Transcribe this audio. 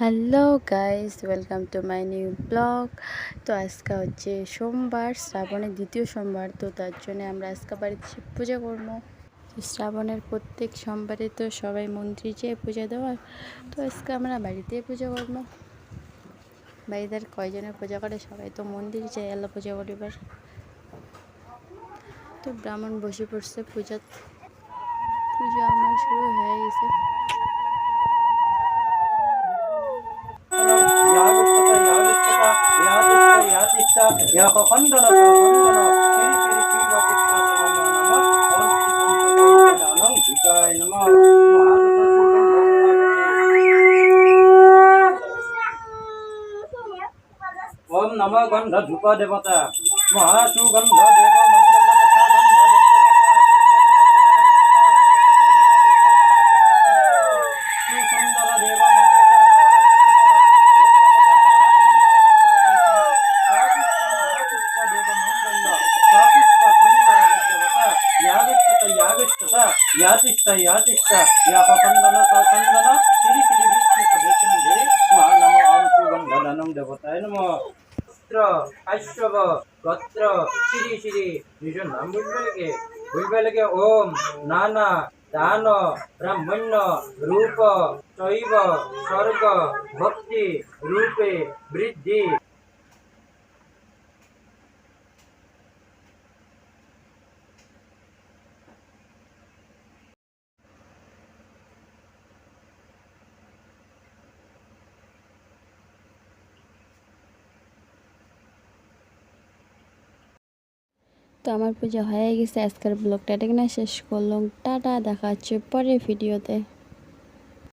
Hello guys, welcome to my new blog. তো আজকে হচ্ছে সোমবার, শ্রাবণের দ্বিতীয় সোমবার। তো তার জন্য আমরা আজকে বাড়িতে শিব পূজা করবো। তো শ্রাবণের প্রত্যেক সোমবারে তো সবাই মন্দিরে যেয়ে পূজা দেওয়ার, তো আজকে আমরা বাড়িতেই পূজা করবো। বাড়িতে কয়জনের পূজা করে, সবাই তো মন্দিরে যায় আল্লাহ পূজা করিবার। তো ব্রাহ্মণ বসে পড়ছে পূজা আমার শুরু হয়ে গেছে। ओम नमो गंध धूप देवता महासुगंध देव मंगल तथा सुंदर देव यातिष्ठ यातिष्ठ या पखंडन सखंडन श्री श्री विष्णु प्रदर्शन दे महानमो ओम सुगंध धनम देवताय नमो आश्रव गोत्र श्री श्री निज नाम बुझबे लगे ओम नाना दान ब्राह्मण्य रूप शैव स्वर्ग भक्ति रूपे वृद्धि। তো আমার পূজা হয়ে গেছে। আজকের ব্লগটা এখানে শেষ করলাম। টাটা, দেখা হচ্ছে পরের ভিডিওতে।